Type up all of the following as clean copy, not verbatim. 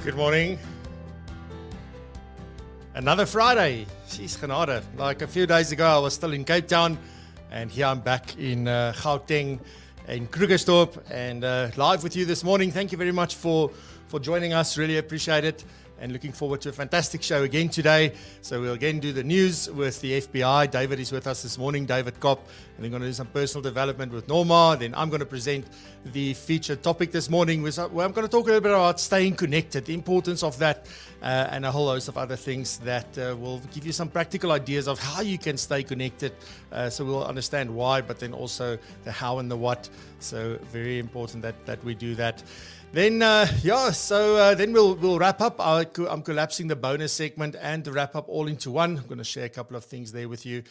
Good morning. Another Friday. She's genade. Like a few days ago, I was still in Cape Town, and here I'm back in Gauteng, in Krugersdorp, and live with you this morning. Thank you very much for joining us. Really appreciate it, and looking forward to a fantastic show again today. So we'll again do the news with the FBI. David is with us this morning, David Kopp, and we're going to do some personal development with Norma. Then I'm going to present the featured topic this morning, where I'm going to talk a little bit about staying connected, the importance of that, and a whole host of other things that will give you some practical ideas of how you can stay connected. So we'll understand why, but then also the how and the what. So very important that we do that. Then, then we'll wrap up. I'm collapsing the bonus segment and the wrap up all into one. I'm going to share a couple of things there with you,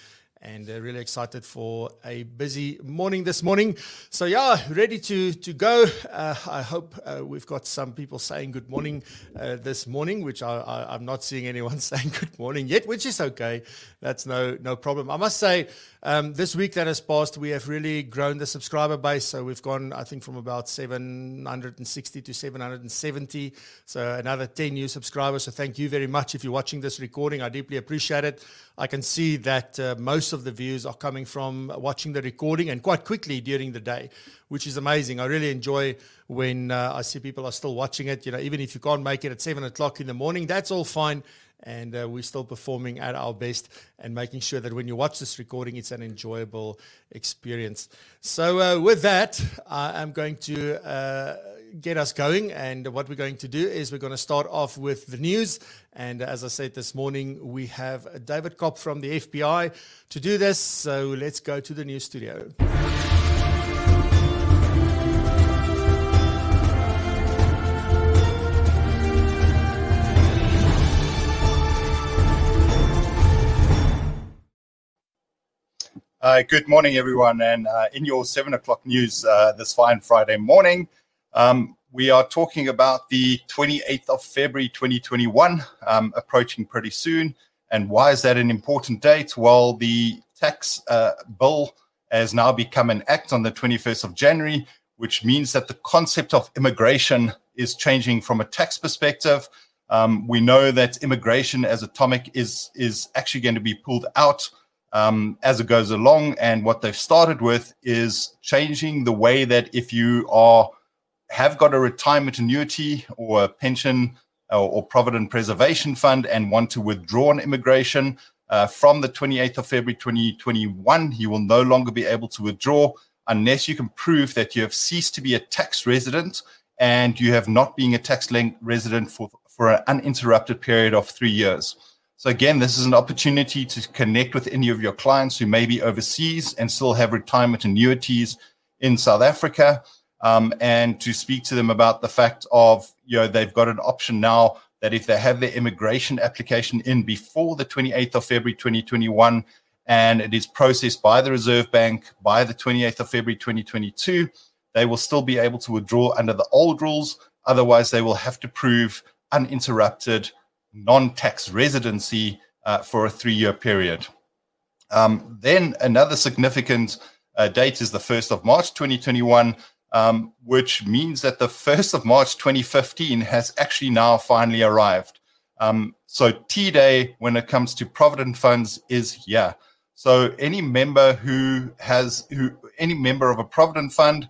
and really excited for a busy morning this morning. So ready to go. I hope we've got some people saying good morning this morning, which I'm not seeing anyone saying good morning yet, which is okay. That's no problem. I must say, this week that has passed, we have really grown the subscriber base. So we've gone, I think, from about 760 to 770. So another 10 new subscribers. So thank you very much. If you're watching this recording, I deeply appreciate it. I can see that most of the views are coming from watching the recording, and quite quickly during the day, which is amazing. I really enjoy when I see people are still watching it. Even if you can't make it at 7 o'clock in the morning, that's all fine. And we're still performing at our best and making sure that when you watch this recording, it's an enjoyable experience. So with that, I'm going to get us going. And what we're going to do is we're going to start off with the news. And as I said this morning, we have David Kopp from the FBI to do this. So let's go to the news studio. Good morning, everyone. And in your 7 o'clock news this fine Friday morning, we are talking about the 28th of February 2021, approaching pretty soon. And why is that an important date? Well, the tax bill has now become an act on the 21st of January, which means that the concept of immigration is changing from a tax perspective. We know that immigration as a topic is actually going to be pulled out as it goes along. And what they've started with is changing the way that if you have got a retirement annuity or a pension or provident preservation fund and want to withdraw on immigration, from the 28th of February 2021, you will no longer be able to withdraw unless you can prove that you have ceased to be a tax resident and you have not been a tax resident for an uninterrupted period of 3 years. So again, this is an opportunity to connect with any of your clients who may be overseas and still have retirement annuities in South Africa, and to speak to them about the fact of, they've got an option now that if they have their immigration application in before the 28th of February 2021, and it is processed by the Reserve Bank by the 28th of February 2022, they will still be able to withdraw under the old rules. Otherwise, they will have to prove uninterrupted non-tax residency for a 3-year period. Then another significant date is the 1st of March 2021, which means that the 1st of March 2015 has actually now finally arrived. So T-Day, when it comes to provident funds, is here. So any member any member of a provident fund,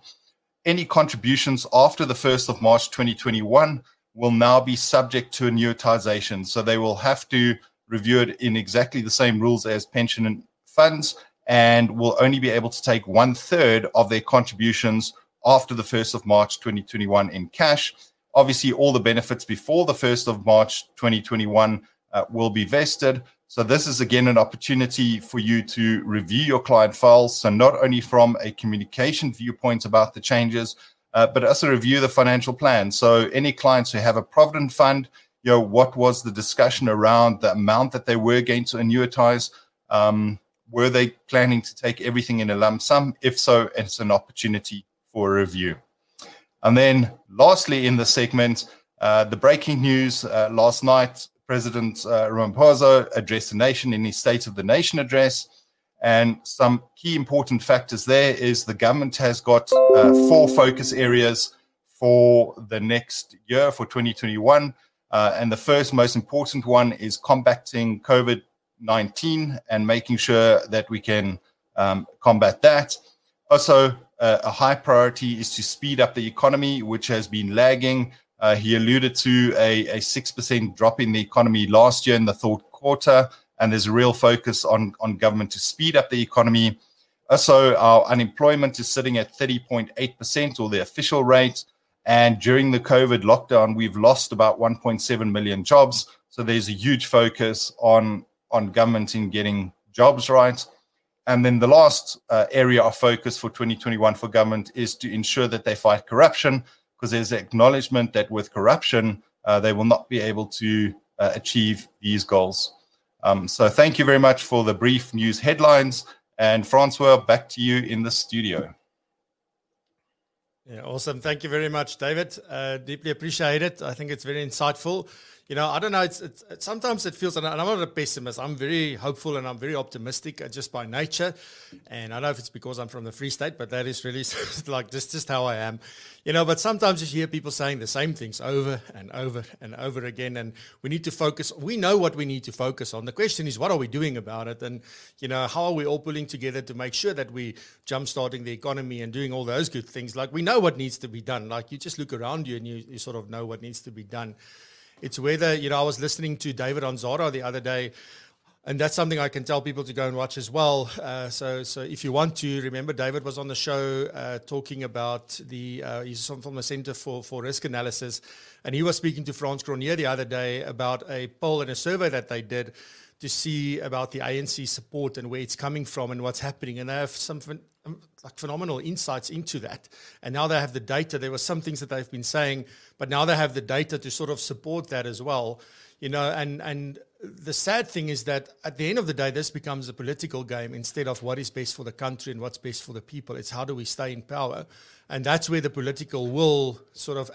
any contributions after the 1st of March 2021 will now be subject to annuitization. So they will have to review it in exactly the same rules as pension funds, and will only be able to take 1/3 of their contributions after the 1st of March 2021 in cash. Obviously, all the benefits before the 1st of March 2021 will be vested. So this is, again, an opportunity for you to review your client files. So not only from a communication viewpoint about the changes, but also review the financial plan. So any clients who have a provident fund, what was the discussion around the amount that they were going to annuitize? Were they planning to take everything in a lump sum? If so, it's an opportunity for a review. And then lastly in the segment, the breaking news last night, President Ramaphosa addressed the nation in his State of the Nation address. And some key important factors there is the government has got 4 focus areas for the next year, for 2021. And the first most important one is combating COVID-19 and making sure that we can combat that. Also, a high priority is to speed up the economy, which has been lagging. He alluded to a 6% drop in the economy last year in the third quarter, and there's a real focus on government to speed up the economy. Also, our unemployment is sitting at 30.8%, or the official rate. And during the COVID lockdown, we've lost about 1.7 million jobs. So there's a huge focus on government in getting jobs right. And then the last area of focus for 2021 for government is to ensure that they fight corruption, because there's acknowledgement that with corruption, they will not be able to achieve these goals. So thank you very much for the brief news headlines. And Francois, back to you in the studio. Yeah, awesome. Thank you very much, David. Deeply appreciate it. I think it's very insightful. You know, I don't know, it's sometimes it feels, and I'm not a pessimist, I'm very hopeful and I'm very optimistic just by nature. And I don't know if it's because I'm from the Free State, but that is really like just how I am. You know, but sometimes you hear people saying the same things over and over and over again, and we need to focus. We know what we need to focus on. The question is, what are we doing about it? And, you know, how are we all pulling together to make sure that we jump-starting the economy and doing all those good things? Like, we know what needs to be done. Like, you just look around you and you sort of know what needs to be done. It's whether, you know, I was listening to David on Zara the other day, and that's something I can tell people to go and watch as well. So if you want to, remember David was on the show talking about he's from the Center for Risk Analysis, and he was speaking to Frans Cronje the other day about a poll and a survey that they did to see about the ANC support and where it's coming from and what's happening. And they have some phenomenal insights into that. And now they have the data. There were some things that they've been saying, but now they have the data to sort of support that as well. You know, and the sad thing is that at the end of the day, this becomes a political game instead of what is best for the country and what's best for the people. It's how do we stay in power? And that's where the political will sort of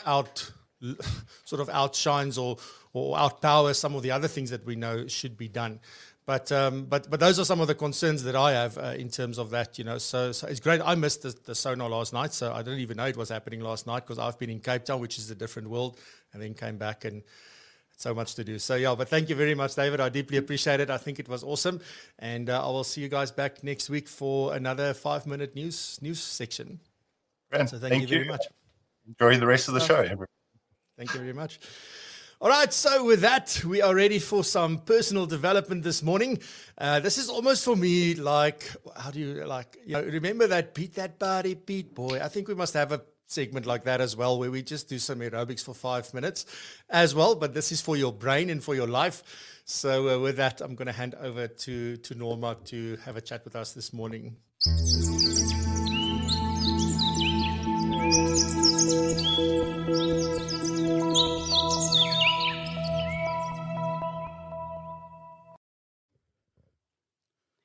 outshines or outpowers some of the other things that we know should be done. But those are some of the concerns that I have in terms of that, you know. So it's great. I missed the Sonar last night, so I didn't even know it was happening last night because I've been in Cape Town, which is a different world, and then came back and so much to do. So, yeah, but thank you very much, David. I deeply appreciate it. I think it was awesome. And I will see you guys back next week for another 5-minute news section. Grant, so thank you very much. Enjoy the rest of the show, everyone. Thank you very much. All right, so with that, we are ready for some personal development this morning. This is almost for me like, how do you, like, you know, remember that beat that body, beat boy? I think we must have a segment like that as well, where we just do some aerobics for 5 minutes as well. But this is for your brain and for your life. So with that, I'm going to hand over to Norma to have a chat with us this morning.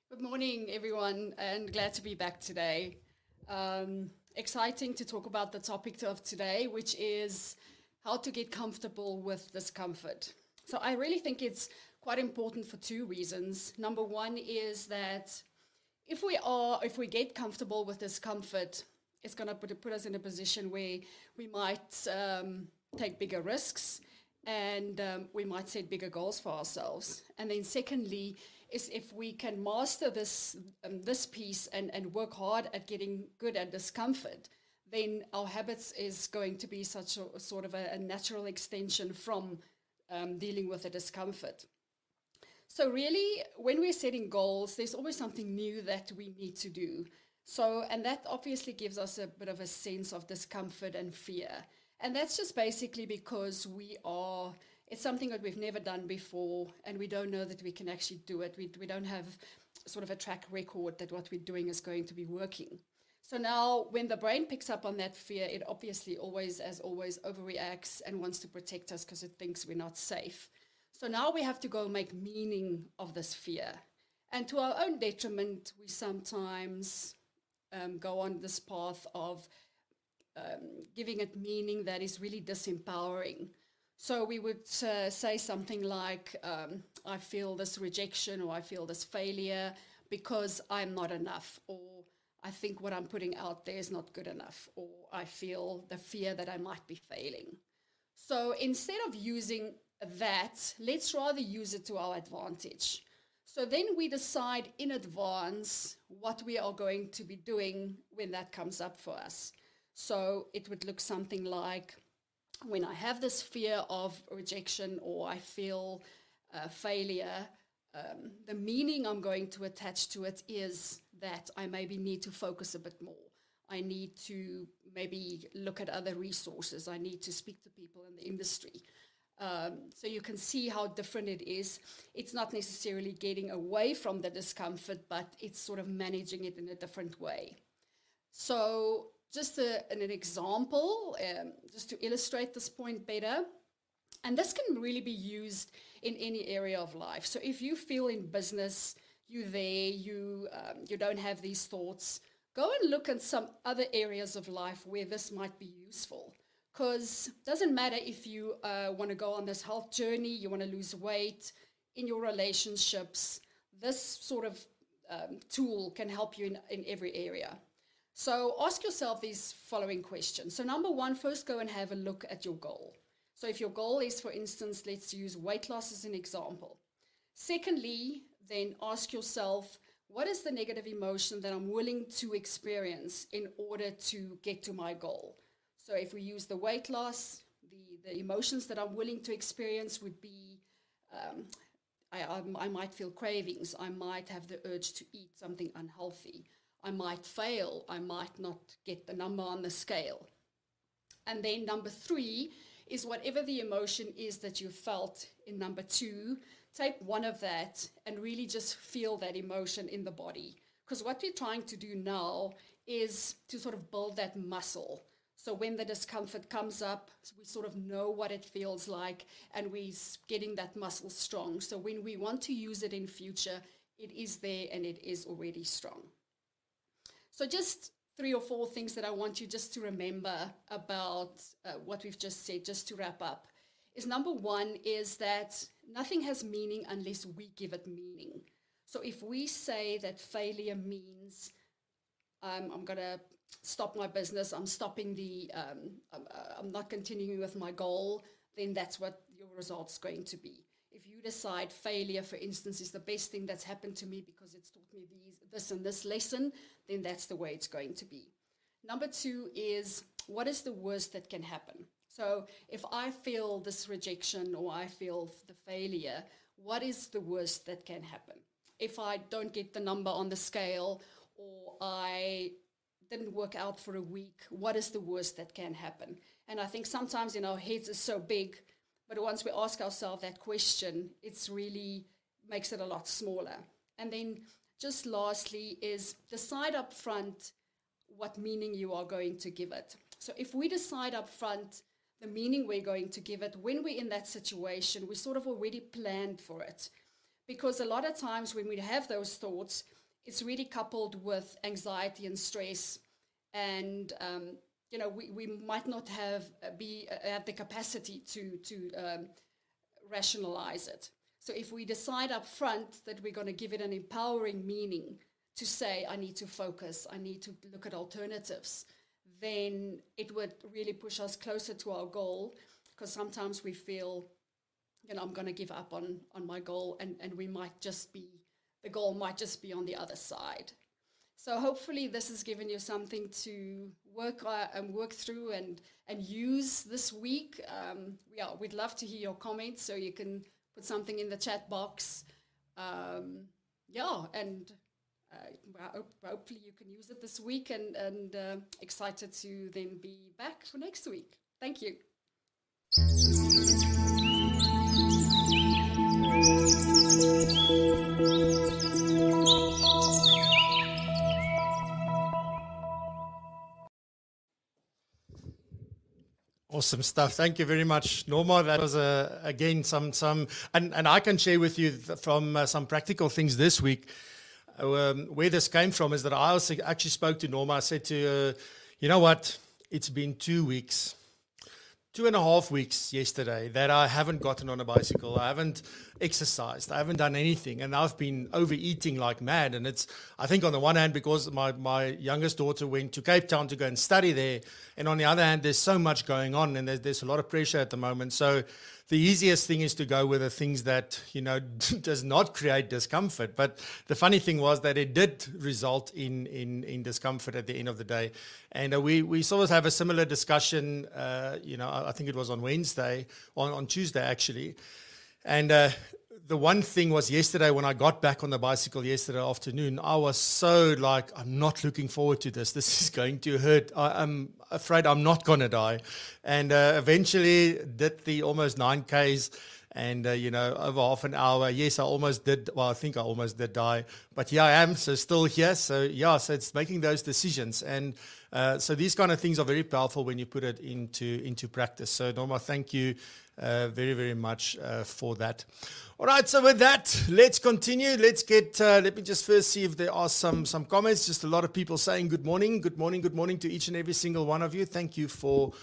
Good morning, everyone, and glad to be back today. Exciting to talk about the topic of today, which is how to get comfortable with discomfort. So I really think it's quite important for 2 reasons. Number one is that if we get comfortable with discomfort, it's going to put us in a position where we might take bigger risks and we might set bigger goals for ourselves. And then secondly, is if we can master this piece and work hard at getting good at discomfort, then our habits is going to be such a sort of a natural extension from dealing with the discomfort. So really, when we're setting goals, there's always something new that we need to do. So, and that obviously gives us a bit of a sense of discomfort and fear. And that's just basically because it's something that we've never done before, and we don't know that we can actually do it. We don't have sort of a track record that what we're doing is going to be working. So now when the brain picks up on that fear, it obviously always overreacts and wants to protect us because it thinks we're not safe. So now we have to go make meaning of this fear. And to our own detriment, we sometimes go on this path of giving it meaning that is really disempowering. So we would say something like, I feel this rejection, or I feel this failure because I'm not enough, or I think what I'm putting out there is not good enough, or I feel the fear that I might be failing. So instead of using that, let's rather use it to our advantage. So then we decide in advance what we are going to be doing when that comes up for us. So it would look something like, when I have this fear of rejection or I feel failure, the meaning I'm going to attach to it is that I maybe need to focus a bit more. I need to maybe look at other resources. I need to speak to people in the industry. So you can see how different it is. It's not necessarily getting away from the discomfort, but it's sort of managing it in a different way. So just an example, just to illustrate this point better, and this can really be used in any area of life. So if you feel in business, you're there, you don't have these thoughts, go and look at some other areas of life where this might be useful. Because it doesn't matter if you want to go on this health journey, you want to lose weight, in your relationships, this sort of tool can help you in every area. So ask yourself these following questions. So number one, first go and have a look at your goal. So if your goal is, for instance, let's use weight loss as an example. Secondly, then ask yourself, what is the negative emotion that I'm willing to experience in order to get to my goal? So if we use the weight loss, the emotions that I'm willing to experience would be, I might feel cravings. I might have the urge to eat something unhealthy. I might fail. I might not get the number on the scale. And then number three is whatever the emotion is that you felt in number two, take one of that and really just feel that emotion in the body. Because what we're trying to do now is to sort of build that muscle. So when the discomfort comes up, we sort of know what it feels like and we're getting that muscle strong. So when we want to use it in future, it is there and it is already strong. So just 3 or 4 things that I want you just to remember about what we've just said, just to wrap up, is number one is that nothing has meaning unless we give it meaning. So if we say that failure means I'm going to stop my business, I'm stopping I'm not continuing with my goal, then that's what your result's going to be. If you decide failure, for instance, is the best thing that's happened to me because it's taught me this and this lesson, then that's the way it's going to be. Number 2 is, what is the worst that can happen? So if I feel this rejection or I feel the failure, what is the worst that can happen? If I don't get the number on the scale or I didn't work out for a week, what is the worst that can happen? And I think sometimes in our heads it's so big, but once we ask ourselves that question, it's really makes it a lot smaller. And then just lastly is decide up front what meaning you are going to give it. So if we decide up front the meaning we're going to give it, when we're in that situation, we sort of already planned for it. Because a lot of times when we have those thoughts, it's really coupled with anxiety and stress. And, we might not have the capacity to rationalize it. So if we decide up front that we're going to give it an empowering meaning to say, I need to focus, I need to look at alternatives, then it would really push us closer to our goal, because sometimes we feel, I'm going to give up on my goal, and the goal might just be on the other side. So hopefully this has given you something to work through and use this week. We'd love to hear your comments, so you can put something in the chat box. Hopefully you can use it this week, and excited to then be back for next week. Thank you. Awesome stuff. Thank you very much, Norma. That was again some and I can share with you from some practical things this week. Where this came from is that I also actually spoke to Norma. I said to her, you know what? It's been 2 weeks. 2.5 weeks yesterday that I haven't gotten on a bicycle. I haven't exercised. I haven't done anything. And I've been overeating like mad. And it's, I think on the one hand, because my youngest daughter went to Cape Town to go and study there. And on the other hand, there's so much going on and there's a lot of pressure at the moment. So the easiest thing is to go with the things that, does not create discomfort. But the funny thing was that it did result in discomfort at the end of the day. And we sort of have a similar discussion, I think it was on Wednesday, on Tuesday actually. And the one thing was yesterday when I got back on the bicycle yesterday afternoon, I was so like, I'm not looking forward to this. This is going to hurt. I'm afraid I'm not going to die. And eventually did the almost 9Ks and, over half an hour. Yes, I almost did. Well, I think I almost did die. But here I am, so still here. So it's making those decisions. And so these kind of things are very powerful when you put it into practice. So Norma, thank you very, very much for that. All right, so with that, let's continue. Let's get, let me just first see if there are some comments. Just a lot of people saying good morning to each and every single one of you. Thank you for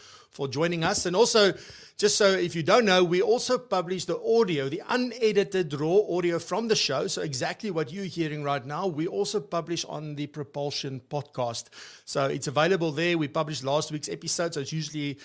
joining us. And also, just so if you don't know, we also publish the audio, the unedited raw audio from the show. So exactly what you're hearing right now, we also publish on the Propulsion podcast. So it's available there. We published last week's episode, so it's usually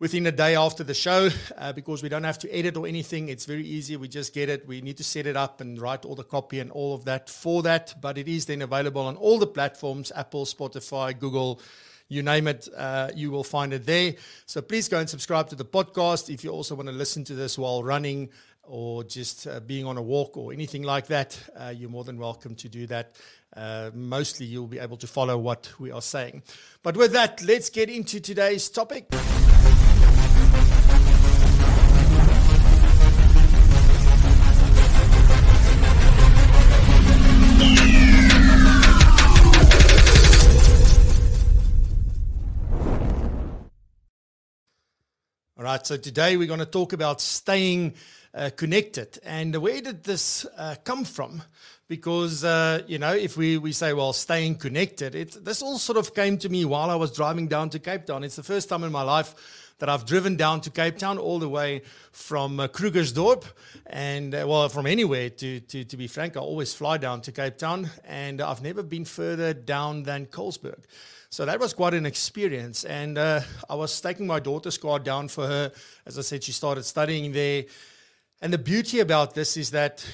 within a day after the show, because we don't have to edit or anything. It's very easy. We just get it. We need to set it up and write all the copy and all of that for that. But it is then available on all the platforms, Apple, Spotify, Google, you name it, you will find it there. So please go and subscribe to the podcast. If you also want to listen to this while running or just being on a walk or anything like that, you're more than welcome to do that. Mostly you'll be able to follow what we are saying. But with that, let's get into today's topic. All right, so today we're going to talk about staying connected. And where did this come from? Because, if we say, well, staying connected, this all sort of came to me while I was driving down to Cape Town. It's the first time in my life that I've driven down to Cape Town all the way from Krugersdorp and, from anywhere, to be frank. I always fly down to Cape Town, and I've never been further down than Colesberg. So that was quite an experience. And I was taking my daughter's car down for her. As I said, she started studying there. And the beauty about this is that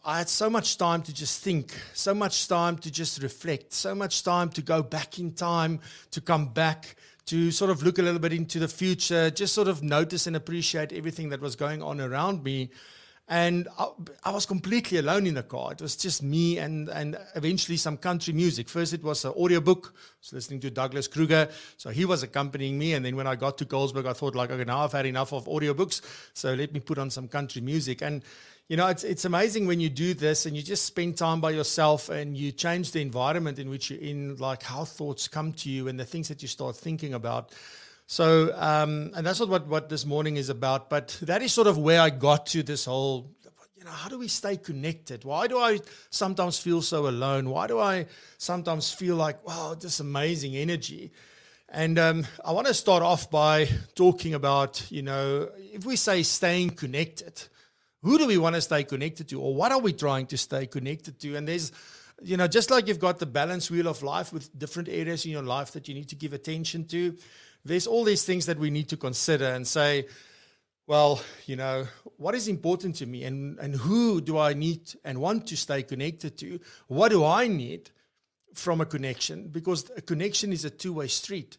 I had so much time to just think, so much time to just reflect, so much time to go back in time, to come back, to sort of look a little bit into the future, just sort of notice and appreciate everything that was going on around me. And I was completely alone in the car. It was just me and eventually some country music. First, it was an audiobook. I was listening to Douglas Kruger. So he was accompanying me. And then when I got to Colesberg, I thought, okay, now I've had enough of audiobooks. So let me put on some country music. And, it's amazing when you do this and you just spend time by yourself and you change the environment in which you're in, like how thoughts come to you and the things that you start thinking about. So, and that's not what this morning is about, but that is sort of where I got to this whole, how do we stay connected? Why do I sometimes feel so alone? Why do I sometimes feel like, wow, this amazing energy? And I want to start off by talking about, if we say staying connected, who do we want to stay connected to? Or what are we trying to stay connected to? And there's, just like you've got the balance wheel of life with different areas in your life that you need to give attention to, there's all these things that we need to consider and say, well, what is important to me and who do I need and want to stay connected to? What do I need from a connection? Because a connection is a two-way street,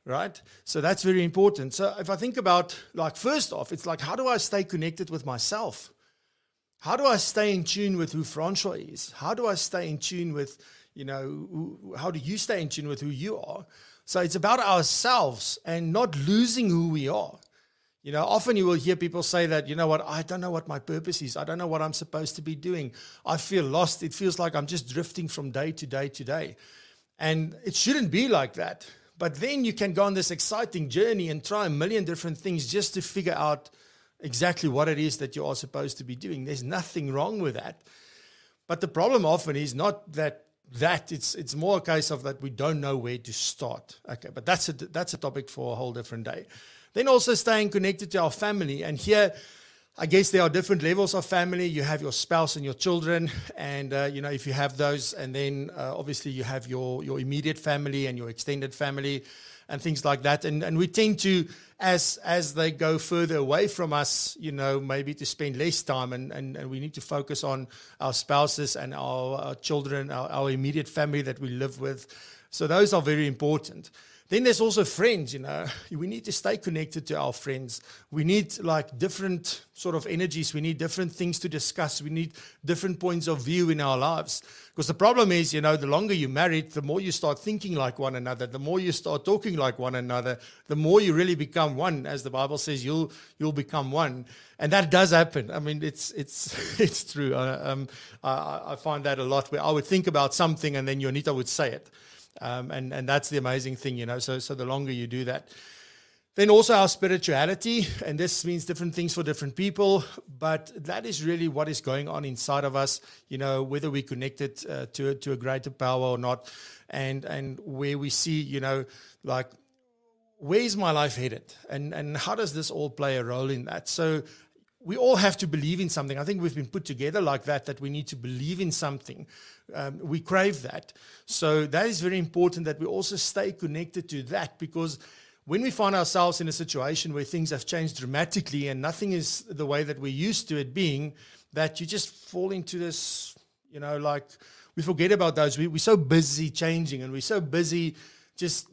right? So that's very important. So if I think about, first off, it's like, how do I stay connected with myself? How do I stay in tune with who Francois is? How do I stay in tune with, how do you stay in tune with who you are? So it's about ourselves and not losing who we are. Often you will hear people say that, I don't know what my purpose is. I don't know what I'm supposed to be doing. I feel lost. It feels like I'm just drifting from day to day to day. And it shouldn't be like that. But then you can go on this exciting journey and try a million different things just to figure out exactly what it is that you are supposed to be doing. There's nothing wrong with that. But the problem often is not that it's more a case of that we don't know where to start. Okay, but that's a topic for a whole different day. Then also staying connected to our family. And here I guess there are different levels of family. You have your spouse and your children, and if you have those, and then obviously you have your immediate family and your extended family, and things like that. And we tend to, as they go further away from us, maybe to spend less time, and we need to focus on our spouses and our children, our immediate family that we live with. So those are very important. Then there's also friends, we need to stay connected to our friends. We need like different sort of energies. We need different things to discuss. We need different points of view in our lives. Because the problem is, the longer you're married, the more you start thinking like one another, the more you start talking like one another, the more you really become one. As the Bible says, you'll become one. And that does happen. I mean, it's true. I find that a lot, where I would think about something and then Jonita would say it. And that's the amazing thing, so the longer you do that. Then also our spirituality, and this means different things for different people, but that is really what is going on inside of us, whether we're connected to a greater power or not, and where we see, like, where's my life headed, and how does this all play a role in that? So we all have to believe in something. I think we've been put together like that we need to believe in something. We crave that. So that is very important, that we also stay connected to that, because when we find ourselves in a situation where things have changed dramatically and nothing is the way that we're used to it being, that you just fall into this, like, we forget about those. We're so busy changing, and we're so busy just,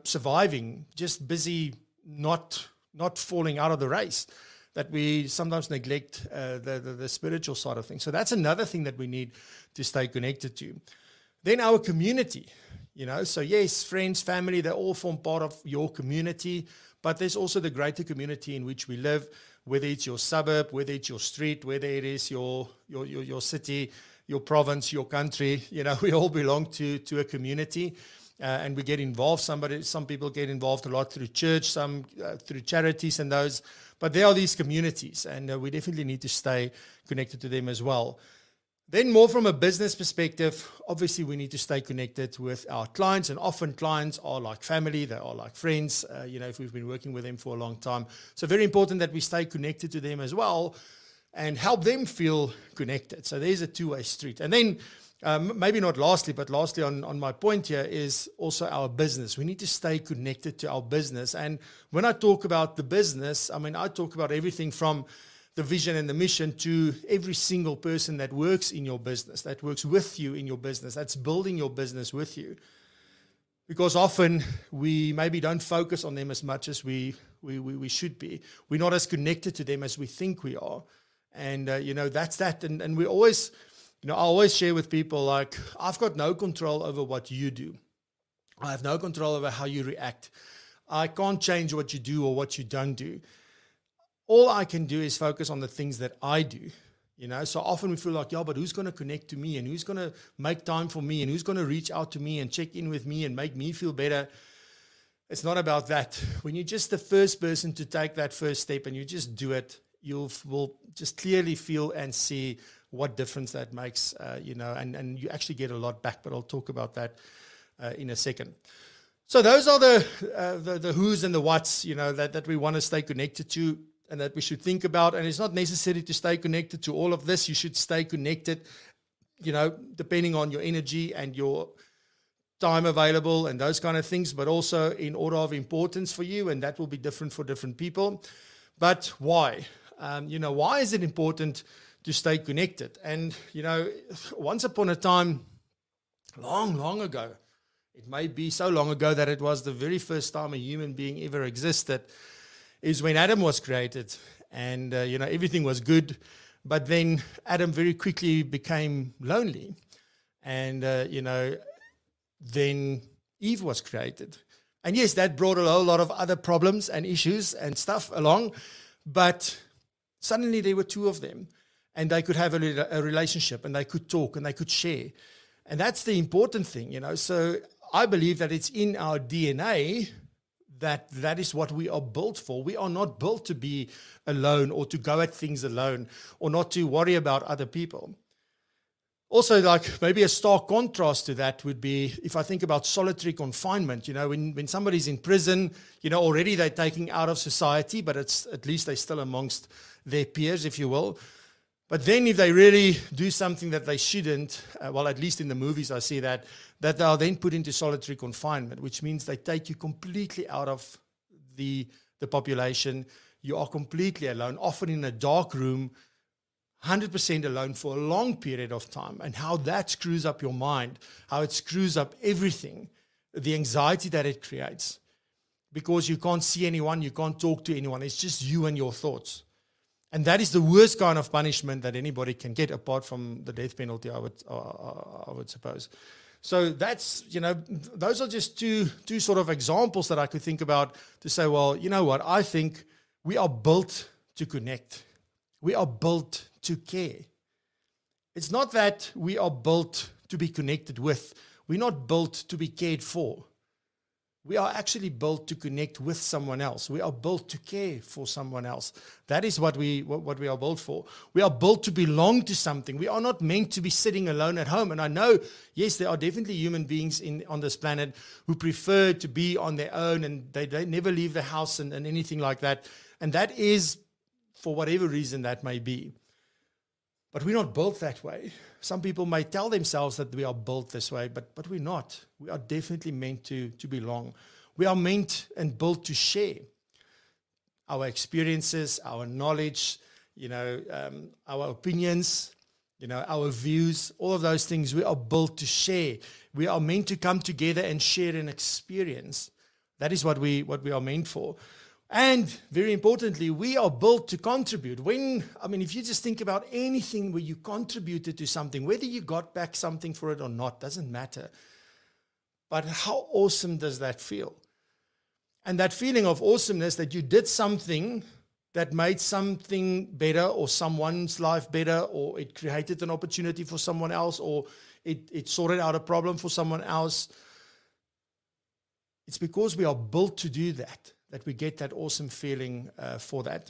surviving, just busy not falling out of the race, that we sometimes neglect the spiritual side of things. So that's another thing that we need to stay connected to. Then our community, so yes, friends, family, they all form part of your community, but there's also the greater community in which we live, whether it's your suburb, whether it's your street, whether it is your city, your province, your country. We all belong to a community. And we get involved. Some people get involved a lot through church, some through charities and those. But there are these communities, and we definitely need to stay connected to them as well. Then more from a business perspective, obviously we need to stay connected with our clients, and often clients are like family, they are like friends, if we've been working with them for a long time. So very important that we stay connected to them as well and help them feel connected. So there's a two-way street. And then maybe not lastly, but lastly on my point here is also our business. We need to stay connected to our business. And when I talk about the business, I talk about everything from the vision and the mission to every single person that works in your business, that works with you in your business, that's building your business with you. Because often we maybe don't focus on them as much as we should be. We're not as connected to them as we think we are. And, that's that. And we always... I always share with people, like, I've got no control over what you do. I have no control over how you react. I can't change what you do or what you don't do. All I can do is focus on the things that I do. So often we feel like, but who's going to connect to me, and who's going to make time for me, and who's going to reach out to me and check in with me and make me feel better? It's not about that. When you're just the first person to take that first step and you just do it, you will just clearly feel and see what difference that makes, and you actually get a lot back, but I'll talk about that in a second. So those are the who's and the whats, that we want to stay connected to and that we should think about. And it's not necessary to stay connected to all of this. You should stay connected, depending on your energy and your time available and those kind of things, but also in order of importance for you, and that will be different for different people. But why? Why is it important to stay connected? And, once upon a time, long, long ago, it may be so long ago that it was the very first time a human being ever existed, is when Adam was created. And, everything was good. But then Adam very quickly became lonely. And, then Eve was created. And yes, that brought a whole lot of other problems and issues and stuff along. But suddenly there were two of them. And they could have a relationship, and they could talk, and they could share. And that's the important thing, So I believe that it's in our DNA that is what we are built for. We are not built to be alone or to go at things alone or not to worry about other people. Also, like maybe a stark contrast to that would be if I think about solitary confinement. When somebody's in prison, already they're taken out of society, but it's at least they're still amongst their peers, if you will. But then if they really do something that they shouldn't, well, at least in the movies I see that they are then put into solitary confinement, which means they take you completely out of the population. You are completely alone, often in a dark room, 100% alone for a long period of time, and how that screws up your mind, how it screws up everything, the anxiety that it creates, because you can't see anyone, you can't talk to anyone. It's just you and your thoughts. And that is the worst kind of punishment that anybody can get, apart from the death penalty, I would suppose. So that's, those are just two sort of examples that I could think about to say, well, you know what, I think we are built to connect. We are built to care. It's not that we are built to be connected with. We're not built to be cared for. We are actually built to connect with someone else. We are built to care for someone else. That is what we are built for. We are built to belong to something. We are not meant to be sitting alone at home. And I know, yes, there are definitely human beings on this planet who prefer to be on their own, and they never leave the house and anything like that. And that is, for whatever reason that may be. But we're not built that way. Some people may tell themselves that we are built this way, but we're not. We are definitely meant to belong. We are meant and built to share our experiences, our knowledge, our opinions, our views, all of those things. We are built to share. We are meant to come together and share an experience. That is what we are meant for. And very importantly, we are built to contribute. If you just think about anything where you contributed to something, whether you got back something for it or not, doesn't matter. But how awesome does that feel? And that feeling of awesomeness that you did something that made something better, or someone's life better, or it created an opportunity for someone else, or it sorted out a problem for someone else. It's because we are built to do that we get that awesome feeling for that.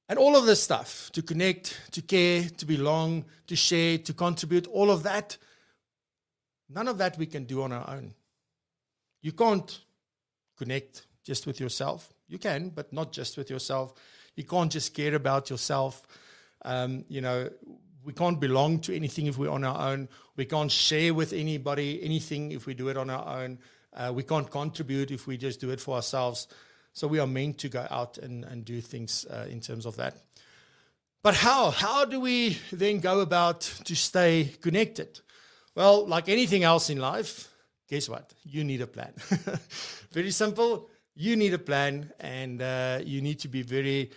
And all of this stuff, to connect, to care, to belong, to share, to contribute, all of that, none of that we can do on our own. You can't connect just with yourself. You can, but not just with yourself. You can't just care about yourself. We can't belong to anything if we're on our own. We can't share with anybody anything if we do it on our own. We can't contribute if we just do it for ourselves. So we are meant to go out and do things in terms of that. But how? How do we then go about to stay connected? Well, like anything else in life, guess what? You need a plan. Very simple. You need a plan, and you need to be very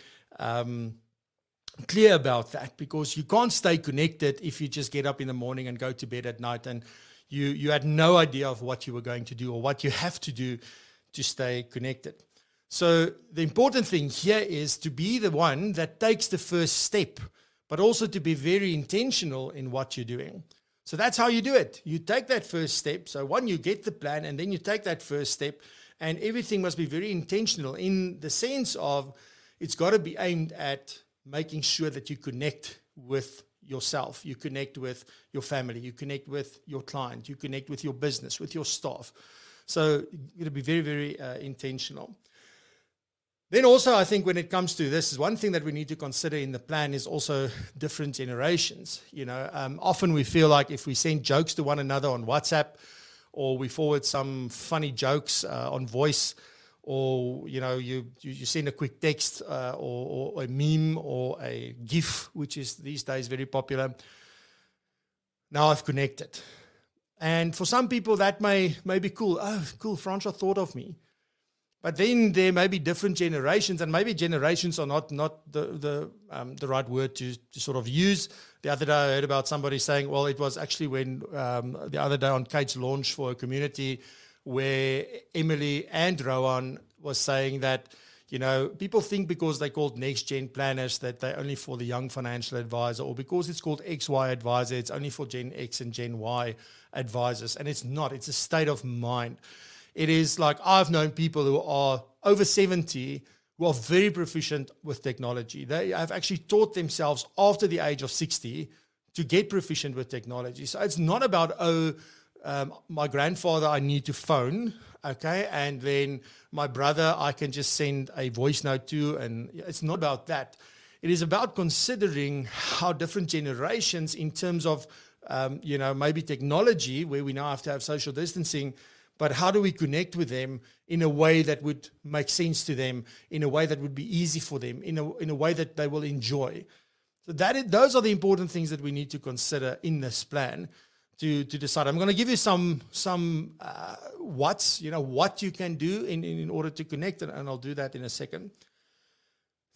clear about that, because you can't stay connected if you just get up in the morning and go to bed at night and you had no idea of what you were going to do or what you have to do to stay connected. So the important thing here is to be the one that takes the first step, but also to be very intentional in what you're doing. So that's how you do it. You take that first step. So one, you get the plan, and then you take that first step, and everything must be very intentional in the sense of it's got to be aimed at making sure that you connect with yourself, you connect with your family, you connect with your client, you connect with your business, with your staff. So you're going to be very, very intentional. Then also, I think when it comes to this, is one thing that we need to consider in the plan is also different generations. Often we feel like if we send jokes to one another on WhatsApp, or we forward some funny jokes on voice, or you send a quick text or a meme or a GIF, which is these days very popular. Now I've connected. And for some people that may be cool. Oh, cool, Francois thought of me. But then there may be different generations, and maybe generations are not the right word to sort of use. The other day I heard about somebody saying, well, it was actually when the other day on Kate's launch for a community, where Emily and Rowan was saying that, people think because they're called Next Gen Planners that they're only for the young financial advisor, or because it's called XY Advisor, it's only for Gen X and Gen Y advisors. And it's not. It's a state of mind. It is like I've known people who are over 70 who are very proficient with technology. They have actually taught themselves after the age of 60 to get proficient with technology. So it's not about, my grandfather I need to phone, okay, and then my brother I can just send a voice note to, and it's not about that. It is about considering how different generations in terms of, maybe technology, where we now have to have social distancing, but how do we connect with them in a way that would make sense to them, in a way that would be easy for them, in a way that they will enjoy. So those are the important things that we need to consider in this plan to decide. I'm going to give you some what you can do in order to connect, and I'll do that in a second.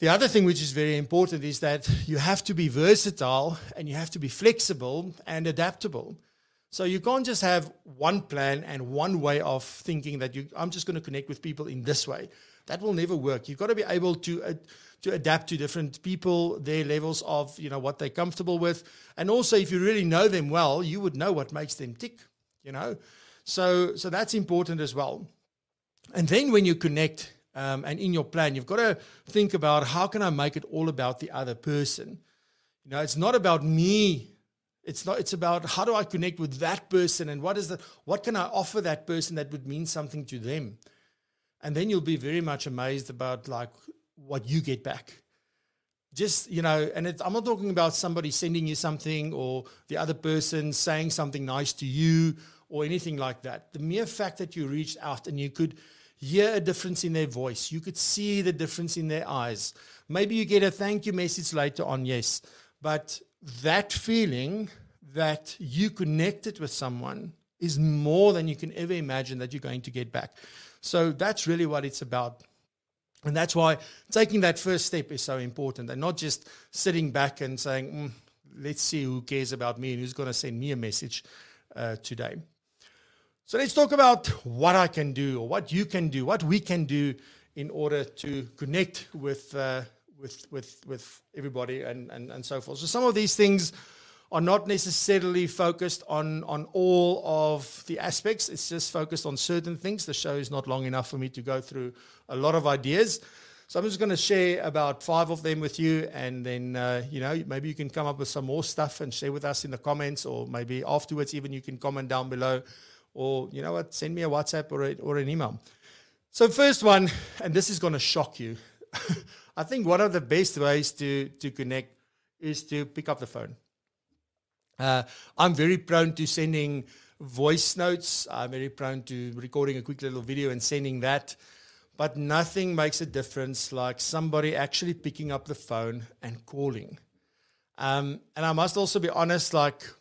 The other thing which is very important is that you have to be versatile and you have to be flexible and adaptable. So you can't just have one plan and one way of thinking that I'm just going to connect with people in this way. That will never work. You've got to be able to adapt to different people, their levels of, what they're comfortable with. And also, if you really know them well, you would know what makes them tick, So that's important as well. And then when you connect, and in your plan, you've got to think about, how can I make it all about the other person? It's not about me. It's about, how do I connect with that person, and what can I offer that person that would mean something to them? And then you'll be very much amazed about what you get back. Just, and I'm not talking about somebody sending you something or the other person saying something nice to you or anything like that. The mere fact that you reached out and you could hear a difference in their voice, you could see the difference in their eyes. Maybe you get a thank you message later on, yes. But that feeling that you connected with someone is more than you can ever imagine that you're going to get back. So that's really what it's about. And that's why taking that first step is so important, and not just sitting back and saying, let's see who cares about me and who's going to send me a message today. So let's talk about what I can do, or what you can do, what we can do in order to connect with everybody and so forth. So some of these things are not necessarily focused on all of the aspects. It's just focused on certain things. The show is not long enough for me to go through a lot of ideas. So I'm just going to share about 5 of them with you, and then, maybe you can come up with some more stuff and share with us in the comments, or maybe afterwards even you can comment down below, or, send me a WhatsApp or an email. So first one, and this is going to shock you. I think one of the best ways to connect is to pick up the phone. I'm very prone to sending voice notes. I'm very prone to recording a quick little video and sending that. But nothing makes a difference like somebody actually picking up the phone and calling. And I must also be honest,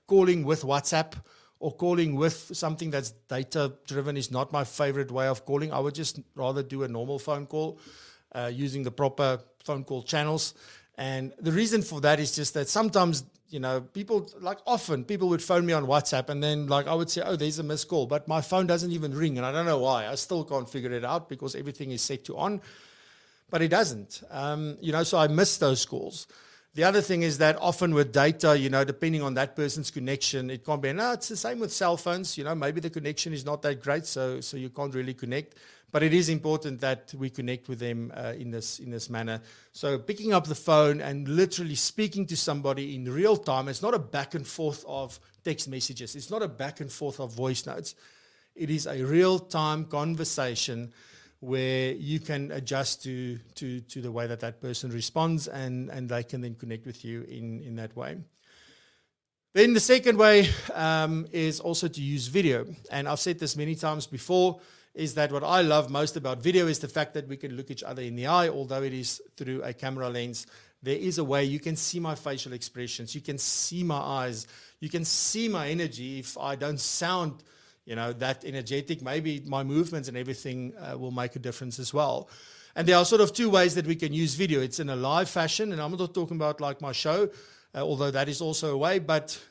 calling with WhatsApp or calling with something that's data-driven is not my favorite way of calling. I would just rather do a normal phone call using the proper phone call channels. And the reason for that is just that sometimes, people would phone me on WhatsApp, and then I would say, oh, there's a missed call, but my phone doesn't even ring, and I don't know why. I still can't figure it out because everything is set to on, but it doesn't. So I miss those calls. The other thing is that often with data, depending on that person's connection, it can't be. No, it's the same with cell phones. Maybe the connection is not that great, so you can't really connect. But it is important that we connect with them in this manner. So picking up the phone and literally speaking to somebody in real time. It's not a back and forth of text messages. It's not a back and forth of voice notes. It is a real-time conversation where you can adjust to the way that person responds, and they can then connect with you in that way. Then the second way is also to use video. And I've said this many times before, is that what I love most about video is the fact that we can look each other in the eye, although it is through a camera lens. There is a way you can see my facial expressions. You can see my eyes. You can see my energy. If I don't sound, that energetic, maybe my movements and everything will make a difference as well. And there are sort of 2 ways that we can use video. It's in a live fashion, and I'm not talking about my show, although that is also a way, but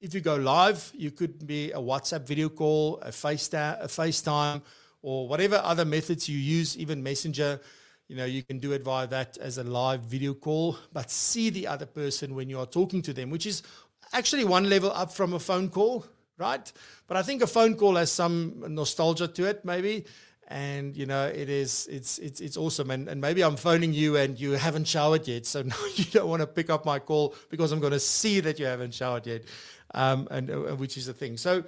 if you go live, you could be a WhatsApp video call, a FaceTime, or whatever other methods you use, even Messenger. You can do it via that as a live video call, but see the other person when you are talking to them, which is actually one level up from a phone call, right? But I think a phone call has some nostalgia to it, maybe. And, it's awesome. And maybe I'm phoning you and you haven't showered yet. So now you don't want to pick up my call because I'm going to see that you haven't showered yet, which is the thing. So,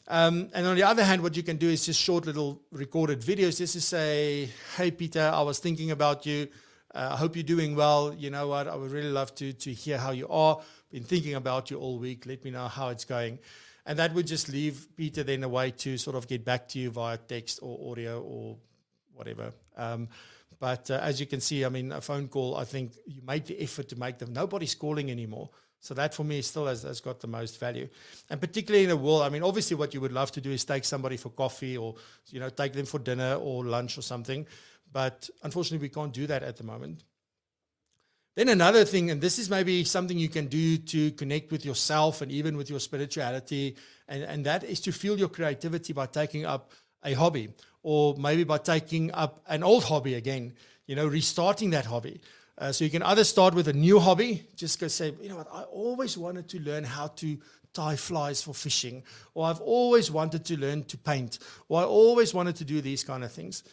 and on the other hand, what you can do is just short little recorded videos just to say, hey, Peter, I was thinking about you. I hope you're doing well. You know what? I would really love to hear how you are. Been thinking about you all week. Let me know how it's going. And that would just leave Peter then a way to sort of get back to you via text or audio or whatever. But as you can see, I mean, a phone call, I think you made the effort to make them. Nobody's calling anymore. So that for me still has got the most value. And particularly in a world, I mean, obviously what you would love to do is take somebody for coffee or, take them for dinner or lunch or something. But unfortunately, we can't do that at the moment. Then another thing, and this is maybe something you can do to connect with yourself and even with your spirituality, and that is to fuel your creativity by taking up a hobby, or maybe by taking up an old hobby again, restarting that hobby. So you can either start with a new hobby, just go say, I always wanted to learn how to tie flies for fishing, or I've always wanted to learn to paint, or I always wanted to do these kind of things.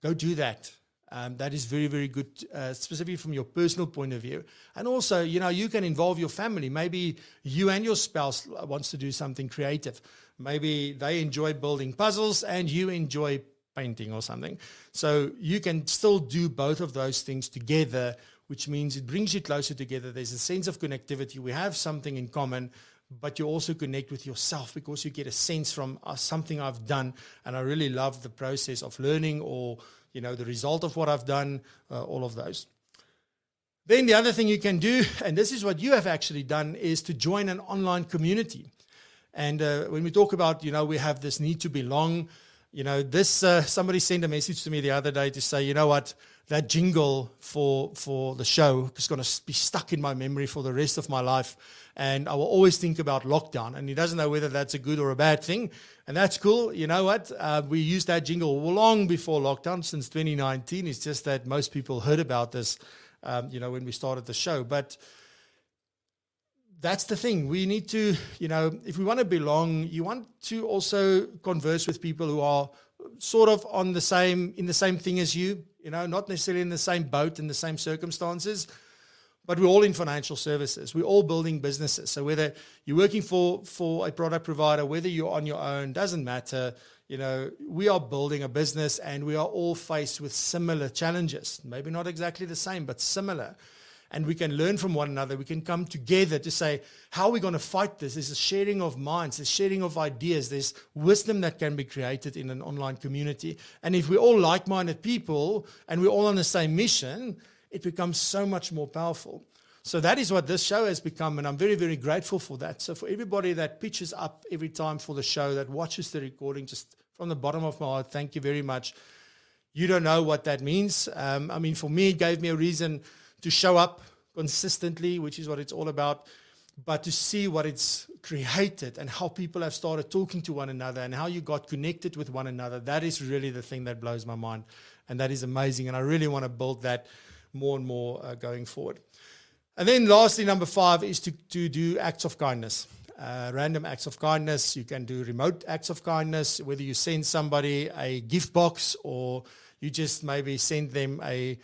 Go do that. That is very, very good, specifically from your personal point of view. And also, you can involve your family. Maybe you and your spouse wants to do something creative. Maybe they enjoy building puzzles and you enjoy painting or something. So you can still do both of those things together, which means it brings you closer together. There's a sense of connectivity. We have something in common, but you also connect with yourself because you get a sense from something I've done. And I really love the process of learning or the result of what I've done, all of those. Then the other thing you can do, and this is what you have actually done, is to join an online community. And when we talk about, we have this need to belong, somebody sent a message to me the other day to say, that jingle for the show is going to be stuck in my memory for the rest of my life. And I will always think about lockdown. And he doesn't know whether that's a good or a bad thing. And that's cool. You know what? We used that jingle long before lockdown, since 2019. It's just that most people heard about this, when we started the show. But that's the thing. We need to, if we want to belong, you want to also converse with people who are sort of in the same thing as you, not necessarily in the same boat, in the same circumstances, but we're all in financial services. We're all building businesses. So whether you're working for a product provider, whether you're on your own, doesn't matter. We are building a business and we are all faced with similar challenges. Maybe not exactly the same, but similar. And we can learn from one another. We can come together to say, how are we going to fight this? There's a sharing of minds, there's sharing of ideas, there's wisdom that can be created in an online community. And if we're all like-minded people and we're all on the same mission, it becomes so much more powerful. So that is what this show has become, and I'm very, very grateful for that. So for everybody that pitches up every time for the show, that watches the recording, just from the bottom of my heart, thank you very much. You don't know what that means. For me, it gave me a reason to show up consistently, which is what it's all about, but to see what it's created and how people have started talking to one another and how you got connected with one another. That is really the thing that blows my mind, and that is amazing. And I really want to build that more and more going forward. And then lastly, number 5 is to do acts of kindness. Random acts of kindness. You can do remote acts of kindness, whether you send somebody a gift box or you just maybe send them a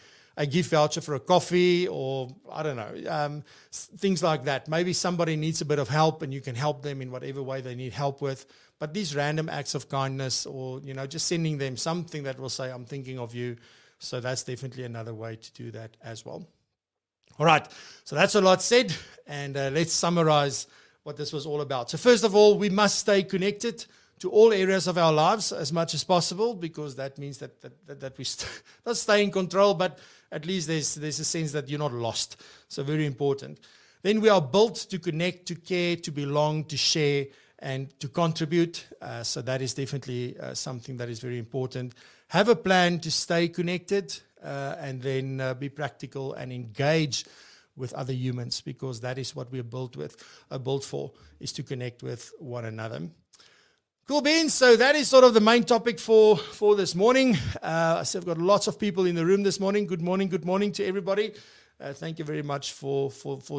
gift voucher for a coffee, or I don't know, things like that. Maybe somebody needs a bit of help and you can help them in whatever way they need help with. But these random acts of kindness, or just sending them something that will say, I'm thinking of you. So that's definitely another way to do that as well. All right, so that's a lot said, and let's summarize what this was all about. So first of all, we must stay connected to all areas of our lives as much as possible, because that means that we not stay in control, but at least there's a sense that you're not lost. So very important. Then we are built to connect, to care, to belong, to share, and to contribute. So that is definitely something that is very important. Have a plan to stay connected, and then be practical and engage with other humans, because that is what we're built for, is to connect with one another. Cool beans. So that is sort of the main topic for this morning. So I've got lots of people in the room this morning. Good morning to everybody. Thank you very much for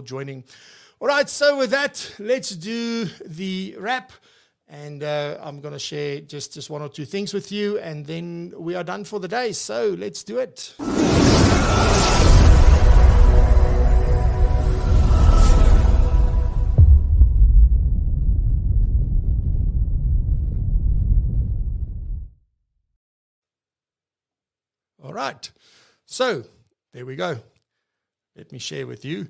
joining. All right, so with that, let's do the wrap. And I'm going to share just one or two things with you, and then we are done for the day. So let's do it. All right. So there we go. Let me share with you.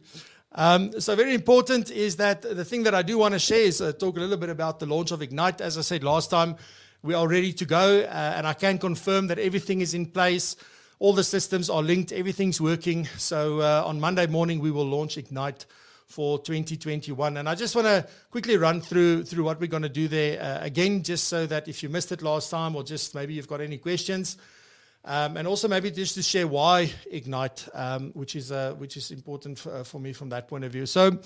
So very important is that the thing that I do want to share is talk a little bit about the launch of Ignite. As I said last time, we are ready to go, and I can confirm that everything is in place. All the systems are linked. Everything's working. So on Monday morning, we will launch Ignite for 2021. And I just want to quickly run through what we're going to do there again, just so that if you missed it last time, or just maybe you've got any questions. And also maybe just to share why Ignite, which is important for me from that point of view. So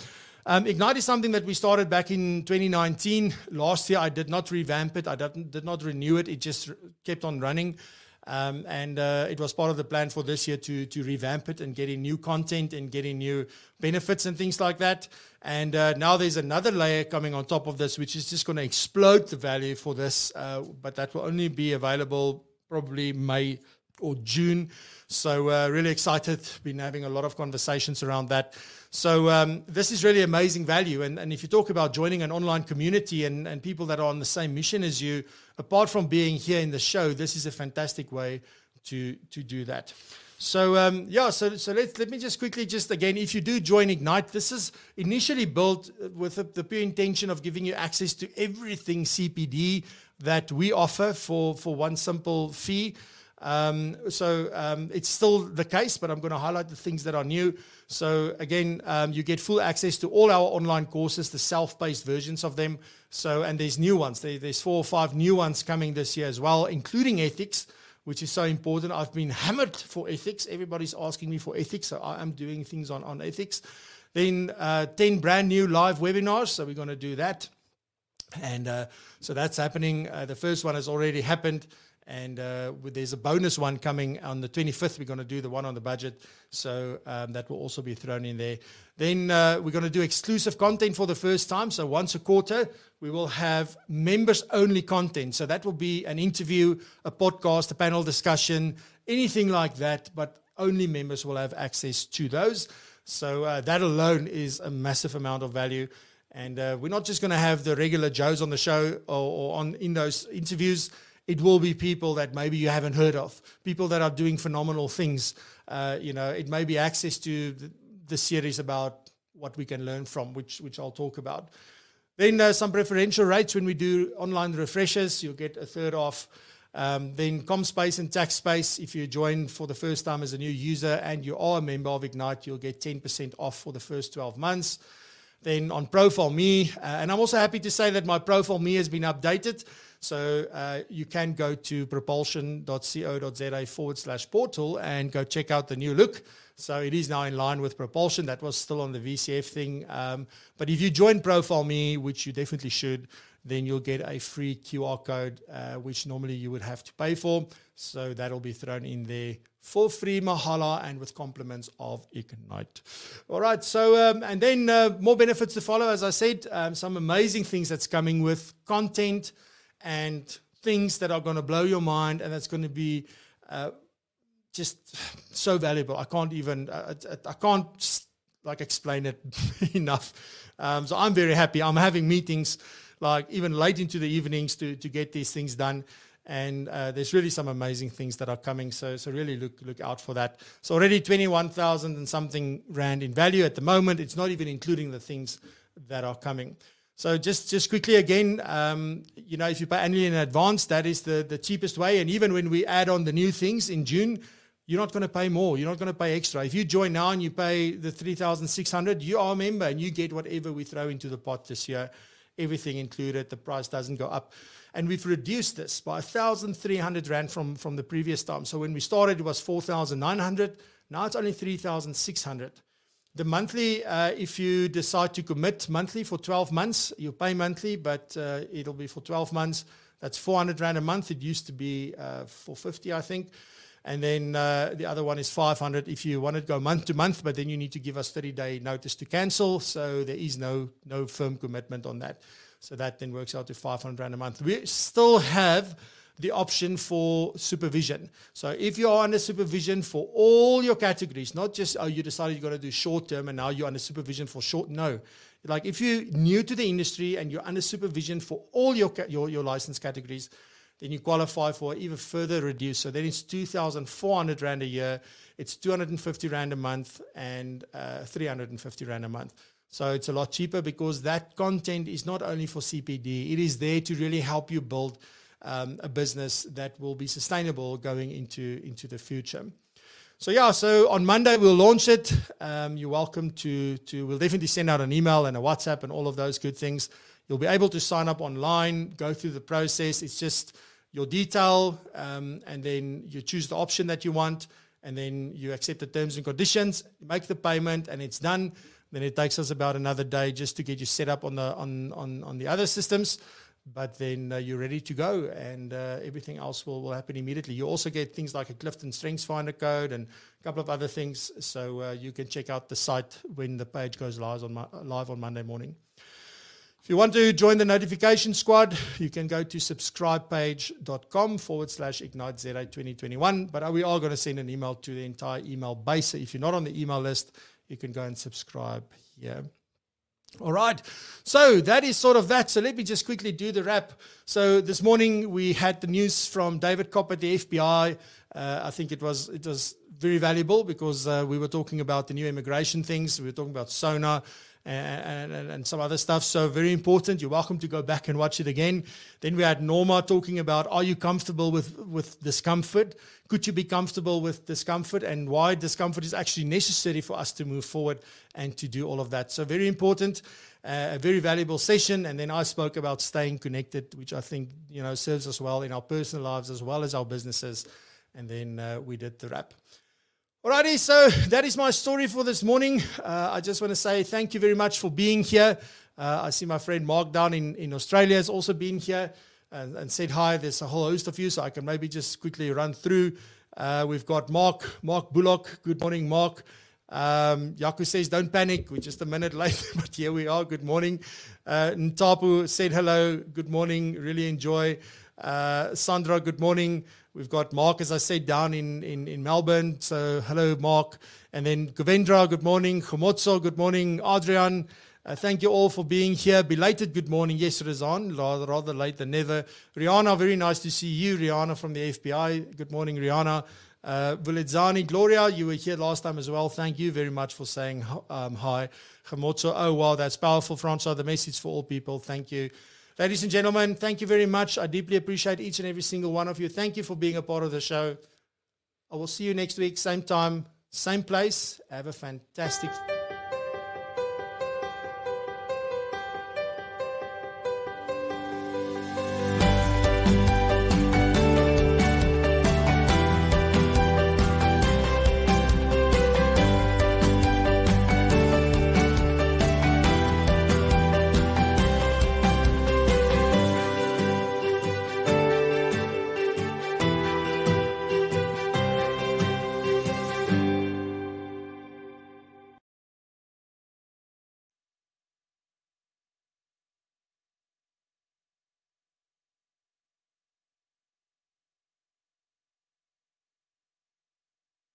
Ignite is something that we started back in 2019. Last year, I did not revamp it. I did not renew it. It just kept on running. And it was part of the plan for this year to revamp it and getting new content and getting new benefits and things like that. And now there's another layer coming on top of this, which is just going to explode the value for this. But that will only be available probably May or June. So really excited. Been having a lot of conversations around that. So this is really amazing value. And if you talk about joining an online community and people that are on the same mission as you, apart from being here in the show, this is a fantastic way to do that. So so let me just quickly, again, if you do join Ignite, this is initially built with the pure intention of giving you access to everything CPD that we offer for one simple fee. It's still the case, but I'm going to highlight the things that are new. So again, you get full access to all our online courses, the self-paced versions of them. So, and there's new ones. There's 4 or 5 new ones coming this year as well, including ethics, which is so important. I've been hammered for ethics. Everybody's asking me for ethics, so I am doing things on ethics. Then 10 brand new live webinars. So we're going to do that. And so that's happening. The first one has already happened. And there's a bonus one coming on the 25th. We're going to do the one on the budget. So that will also be thrown in there. Then we're going to do exclusive content for the first time. So once a quarter, we will have members-only content. So that will be an interview, a podcast, a panel discussion, anything like that. But only members will have access to those. So that alone is a massive amount of value. And we're not just going to have the regular Joes on the show or in those interviews. It will be people that maybe you haven't heard of, people that are doing phenomenal things. It may be access to the series about what we can learn from, which I'll talk about. Then some preferential rates when we do online refreshers. You'll get a third off. Then ComSpace and TaxSpace. If you join for the first time as a new user and you are a member of Ignite, you'll get 10% off for the first 12 months. Then on Profile Me, and I'm also happy to say that my Profile Me has been updated. So you can go to propulsion.co.za/portal and go check out the new look. So it is now in line with Propulsion. That was still on the VCF thing. But if you join Profile Me, which you definitely should, then you'll get a free QR code, which normally you would have to pay for. So that'll be thrown in there for free, mahala, and with compliments of Ignite. All right, so, and then more benefits to follow, as I said, some amazing things that's coming with content and things that are going to blow your mind, and that's going to be just so valuable. I can't even, I can't explain it enough. So I'm very happy. I'm having meetings even late into the evenings to get these things done. And there's really some amazing things that are coming. So really look out for that. So already 21,000 and something rand in value at the moment. It's not even including the things that are coming. So just quickly again, if you pay annually in advance, that is the cheapest way. And even when we add on the new things in June, you're not going to pay more. You're not going to pay extra. If you join now and you pay the 3,600, you are a member and you get whatever we throw into the pot this year, everything included. The price doesn't go up. And we've reduced this by 1,300 Rand from the previous time. So when we started, it was 4,900. Now it's only 3,600. The monthly, if you decide to commit monthly for 12 months, you pay monthly, but it'll be for 12 months. That's 400 Rand a month. It used to be 450, I think. And then the other one is 500 if you want to go month to month, but then you need to give us 30-day notice to cancel. So there is no firm commitment on that. So that then works out to 500 Rand a month. We still have the option for supervision. So if you are under supervision for all your categories, not just, oh, you decided you're going to do short term and now you're under supervision for short. No. Like if you're new to the industry and you're under supervision for all your license categories, then you qualify for even further reduced. So then it's 2,400 Rand a year, it's 250 Rand a month, and 350 Rand a month. So it's a lot cheaper because that content is not only for CPD, it is there to really help you build a business that will be sustainable going into the future. So yeah, so on Monday we'll launch it. You're welcome to we'll definitely send out an email and a WhatsApp and all of those good things. You'll be able to sign up online, go through the process. It's just your detail, and then you choose the option that you want, and then you accept the terms and conditions, make the payment, and it's done. Then it takes us about another day just to get you set up on the other systems. But then you're ready to go, and everything else will happen immediately. You also get things like a Clifton Strengths Finder code and a couple of other things, so you can check out the site when the page goes live on Monday morning. If you want to join the notification squad, you can go to subscribepage.com/IgniteZA 2021. But we are going to send an email to the entire email base. So if you're not on the email list, you can go and subscribe here. All right, so that is sort of that. So let me just quickly do the wrap. So this morning we had the news from David Kopp at the FBI. I think it was very valuable because we were talking about the new immigration things. We were talking about SONA and some other stuff. So very important. You're welcome to go back and watch it again. Then we had Norma talking about, are you comfortable with discomfort? Could you be comfortable with discomfort, and why discomfort is actually necessary for us to move forward and to do all of that. So very important, a very valuable session. And then I spoke about staying connected, which I think serves us well in our personal lives as well as our businesses. And then we did the wrap. Alrighty, so that is my story for this morning. I just want to say thank you very much for being here. I see my friend Mark down in Australia has also been here and said hi. There's a whole host of you, so I can maybe just quickly run through. We've got Mark Bullock. Good morning, Mark. Yaku says, don't panic. We're just a minute late, but here we are. Good morning. Ntapu said hello. Good morning. Really enjoy. Sandra, good morning. We've got Mark, as I said, down in Melbourne. So hello, Mark. And then Govendra, good morning. Khomotso, good morning. Adrian, thank you all for being here. Belated good morning. Yes, Rizan, rather late than never. Rihanna, very nice to see you. Rihanna from the FBI. Good morning, Rihanna. Vulidzani, Gloria, you were here last time as well. Thank you very much for saying hi. Khomotso, oh, wow, that's powerful, Francois. The message for all people. Thank you. Ladies and gentlemen, thank you very much. I deeply appreciate each and every single one of you. Thank you for being a part of the show. I will see you next week, same time, same place. Have a fantastic